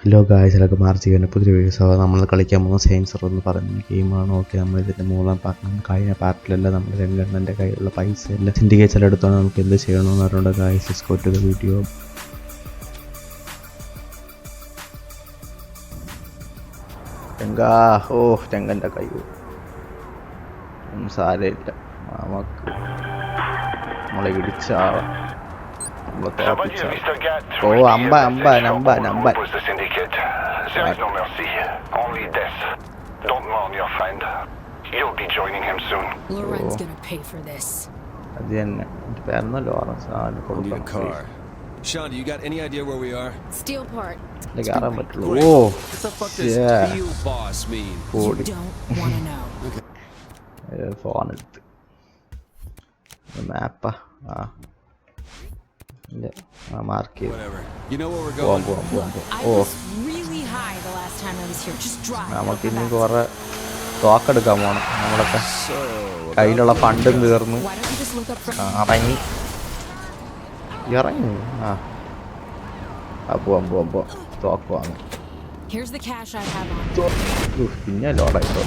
Hello guys, എല്ലാവർക്കും March ചെയ്യുന്ന പുതിയ വീഡിയോസ്. നമ്മൾ കളിക്കാൻ പോകുന്ന സെയിൻസർ എന്ന് പറയുന്ന ഗെയിമാണ്. ഓക്കെ, നമ്മളിതിൻ്റെ മൂന്നാം പാർട്ട്. കഴിഞ്ഞ പാർട്ടിലെല്ലാം നമ്മൾ രംഗണ്ണൻ്റെ കയ്യിലുള്ള പൈസ എല്ലാം സിൻഡിക്കേറ്റ്സ് എടുത്തോണ്ട് നമുക്ക് എന്ത് ചെയ്യണമെന്ന് പറഞ്ഞുകൊണ്ട് guys is go to the video. രംഗൻ്റെ കൈ ഒന്നും സാരമില്ല, നമുക്ക് നമ്മളെ ഇടിച്ചാവാം. Oh, Amban. There is no mercy, only death. Don't mourn your friend. You'll be joining him soon. Loren's gonna pay for this. Again, Lawrence. I need a car. Sean, do you got any idea where we are? Steel part. Oh, what the fuck does steel boss mean? You don't want to know. Okay. Phone it. The map. Mark it. Whatever. You know where we're going? I was really high the last time I was here. Just drive. നമുക്ക് ഇനി കുറെ തോക്കെടുക്കാൻ പോകണം. നമ്മളൊക്കെ കയ്യിലുള്ള ഫണ്ടും തീർന്നു. ഇറങ്ങി പോവാം തോക്ക് വാങ്ങി. പിന്നെ ലോഡായിട്ടോ.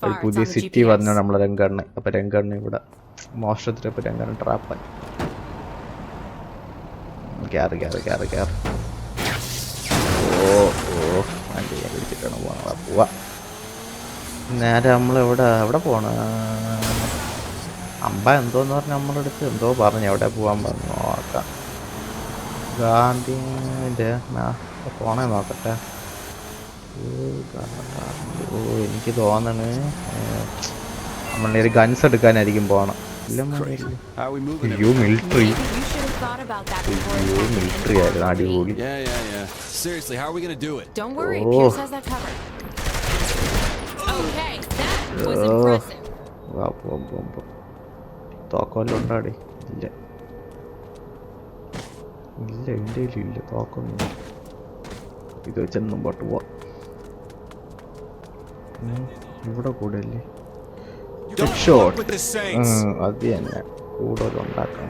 ഒരു പുതിയ സിറ്റി വന്നു നമ്മളെ രംഗണ്ണ. അപ്പൊ രംഗണ്ണ ഇവിടെ മോഷണത്തിനപ്പോ രംഗണ്ണ ട്രാപ്പായി. കേറ്. വണ്ടി പിടിച്ചിട്ടാണ് പോവാ. നേരെ നമ്മളെവിടെ പോണ അമ്പ എന്തോന്ന് പറഞ്ഞ നമ്മളെടുത്ത് എന്തോ പറഞ്ഞു എവിടെ പോവാൻ പറഞ്ഞു. നോക്കാം, ഗാന്ധിന്റെ പോണേ നോക്കട്ടെ. എനിക്ക് തോന്നണ് നമ്മളൊരു ഗൺസ് എടുക്കാനായിരിക്കും പോണം. മിലിറ്ററി ആയിരുന്നു അടിപൊളി. തോക്കോല്ലോ ഉണ്ടാടി? ഇല്ല എൻ്റെ ഇല്ല തോക്കൊന്നും. ഇത് വെച്ചെന്നും പോട്ട് പോവാം. ഇവിടെ കൂടെ അല്ലേ അത് തന്നെ കൂടുതലുണ്ടാക്കാൻ.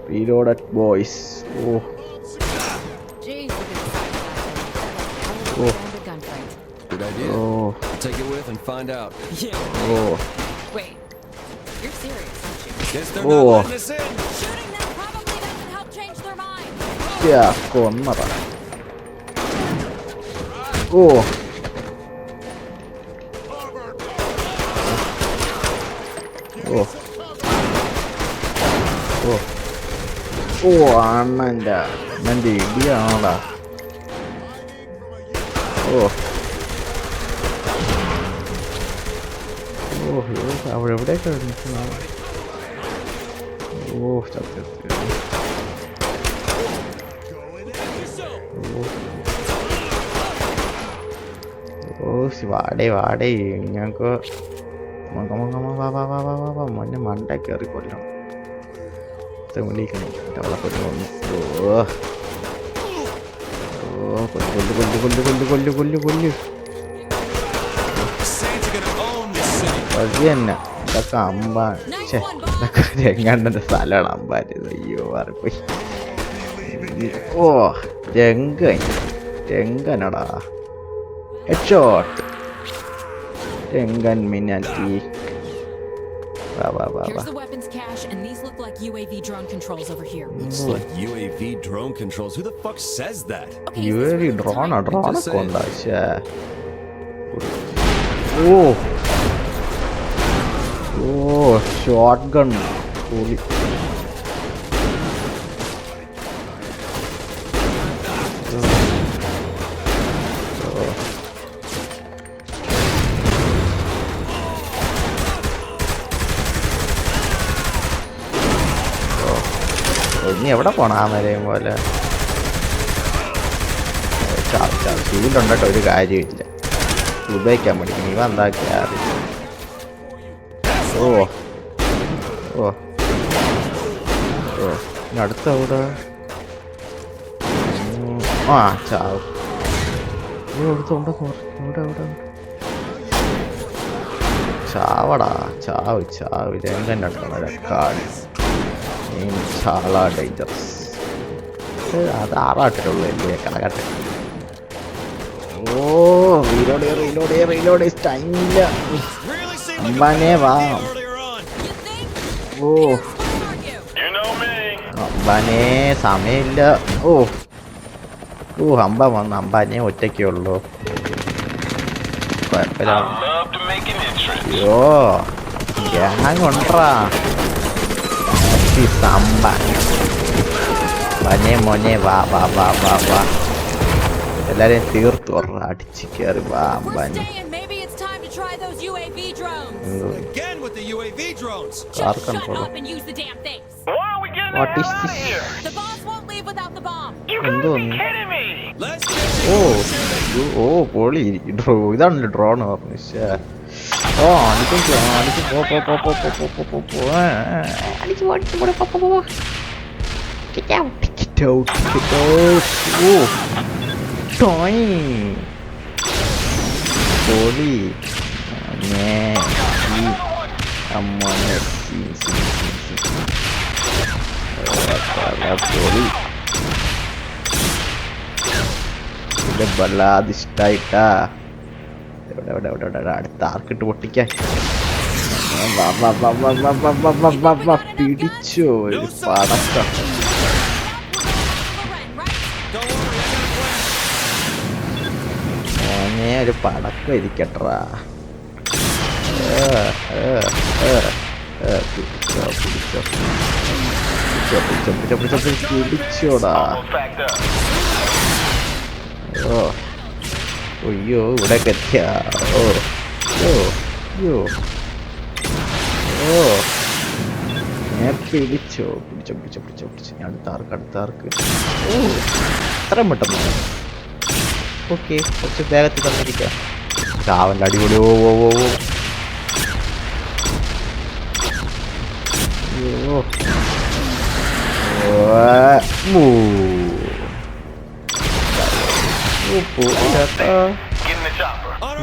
Reloaded boys. കൊന്നതാ. അണ്ണൻ്റെ ഇടിയാണോടാ. അവിടെ എവിടെയൊക്കെ നിൽക്കുന്ന സത്യത്തിൽ. വാടേ ഞങ്ങൾക്ക് മോനെ മണ്ട കയറി കൊല്ലണം. വിളിക്കണം അവളെ കൊല്ലു വന്നു. കൊല്ലു അത് തന്നെ. ഇതൊക്കെ അമ്പാൻ ഇതൊക്കെ രംഗണ്ണൻ്റെ സ്ഥലമാണ്. അമ്പാൻ അയ്യോ മാറിപ്പോയി. രംഗനടാ ഹെഡ്ഷോട്ട്. രംഗൻ മിനാറ്റി. Here's the weapons cache, and these look like UAV drone controls over here. Looks like UAV drone controls. Who the fuck says that? Okay, UAV drone konda she. Shotgun. Holy. ഇനി എവിടെ പോണം? ആ മരയും പോലെ ഷീൽഡുണ്ട് കേട്ടോ, ഒരു കാര്യമില്ല. ഉപയോഗിക്കാൻ പഠിക്കണം. ഇവ എന്താക്കിയാ ഇനി അടുത്ത അവിടെ ചാവും. ഇവിടെ ചാവടാ, ചാവ് ചാവ്. രംഗൻ്റെ കാട് ചാള ഡേഞ്ചറസ്. അത് ആറാട്ടിലുള്ളൂ അല്ലേ കലകട്ടെ. ഓ റീലോഡ് ടൈമില്ല. അമ്പാനെ വാ. ഓ അമ്പാനെ സമയമില്ല. ഓ അമ്പ വന്ന് അമ്പാനെ ഒറ്റയ്ക്കേ ഉള്ളൂ. കുഴപ്പമില്ല. അയ്യോ ഗ്യാങ് ഉണ്ടാ അമ്പാനെ മോനെ വാ വാ വാ വാ വാ. എല്ലാരെയും തീർത്തു അടിച്ച് കയറി വാ അമ്പാനെ. Again with the UAV drones. Car control. What is this? The boss won't leave without the bomb. എന്തോന്ന്? Let's ഓ പൊളി. ഇതാണല്ലോ ഡ്രോൺ പറഞ്ഞു. ഓ അടിക്കും പോ. അടിച്ചു പോ. Get out. ഓ ടോയ് പൊളി. പൊളി. ഇത് വല്ലാതെ ഇഷ്ടായിട്ടാ. അടുത്ത ആർക്കിട്ട് പൊട്ടിക്കാൻ. പിടിച്ചോ ഒരു പടക്കം. മോനെ ഒരു പടക്കം ഇരിക്കട്ടാ. പിടിച്ചോടാ. അയ്യോ ഇവിടെ എത്തിയ. പിടിച്ചോ. അടുത്താർക്ക്. എത്രയും പെട്ടെന്ന്. ഓക്കെ കുറച്ച് വേഗത്തിൽ തന്നിരിക്കാം. ചാവൻ്റെ അടിപൊളി. ഓ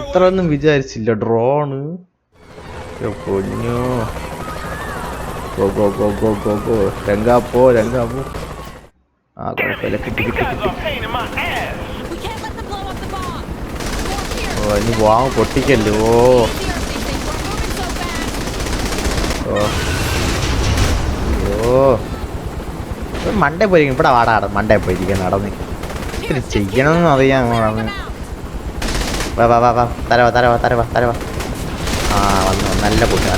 ഇത്രയൊന്നും വിചാരിച്ചില്ല ഡ്രോണ്. പൊന്നു. ഗോ രംഗാ പോ. ആ കുഴപ്പമില്ല. കിട്ടി. ഓ ഇനി വാങ്ങ് പൊട്ടിക്കല്ലോ. മണ്ടേ പോയിരിക്കും. ഇവിടെ വാടാ മണ്ടേ പോയിരിക്കാൻ നടന്ന് ഇത്തിരി ചെയ്യണമെന്ന് അറിയാൻ. വാ തരവാ. ആ വന്നു. നല്ല പൊട്ട്.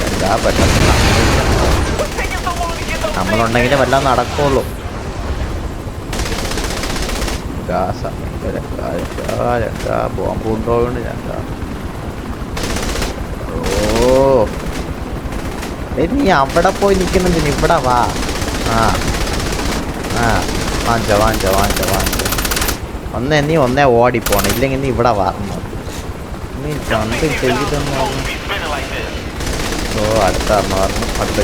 എന്താ പറ്റും. നമ്മളുണ്ടെങ്കിലേ വല്ലതും നടക്കുള്ളൂ. ബോംബ് കൊണ്ടുപോകണ്ട് ഞങ്ങൾ. നീ അവിടെ പോയി നിൽക്കുന്നുണ്ട്. ഇവിടെ വാ. വാങ്ങിച്ചോ. നീ ഒന്നേ ഓടിപ്പോണം. ഇല്ലെങ്കിൽ നീ ഇവിടെ വാ. നീ എന്ത് ചെയ്തെന്ന് പറഞ്ഞു. ഓ അടുത്ത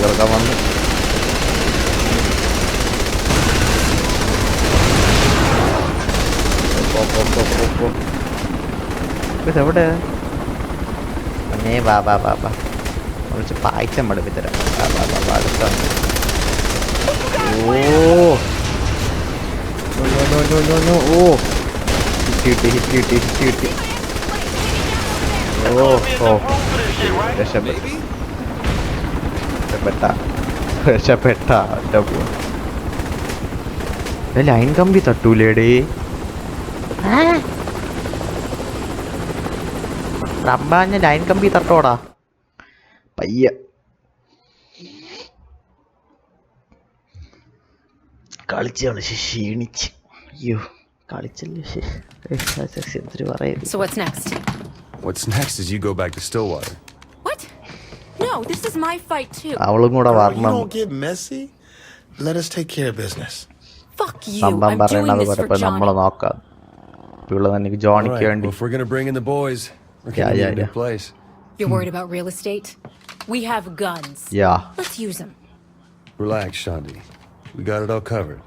കിടക്കാൻ വന്നു. ഇതെവിടെ? വാ കുറച്ച് പായസം പഠിപ്പിത്തരാം. അടുത്ത. ഓ ഹിറ്റ്. രക്ഷപ്പെട്ട ലൈൻ കമ്പി തട്ടൂലേടേ. റബ്ബാഞ്ഞ ലൈൻ കമ്പി തട്ടോടാ പയ്യ. കളിച്ച് ക്ഷീണിച്ച്. അയ്യോ കളിച്ചല്ലേ. എന്തൊരു പറയുന്നത്. So what's next? What's next is you go back to Stillwater. What? No, this is my fight too. അവളും കൂടെ You വരണം. don't get messy. Let us take care of business. Fuck you. സംഭവം I'm doing പറയണത് this for പോലെ നമ്മളെ Johnny. നോക്കാം. ഇവിടെ എനിക്ക് All ജോണിക്ക് right, well, വേണ്ടി. if we're gonna bring in the boys, we're gonna Yeah, need a new yeah. place. You're worried about real estate? We have guns. Yeah. Let's use them. Relax, Shandi. We got it all covered.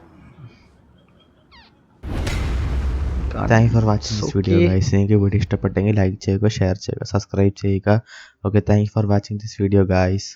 Thank you for watching this video guys. നിങ്ങൾക്ക് video ഇഷ്ടപ്പെട്ടെങ്കിൽ like ചെയ്യുക, share ചെയ്യുക, subscribe ചെയ്യുക. Okay, thank you for watching this video guys.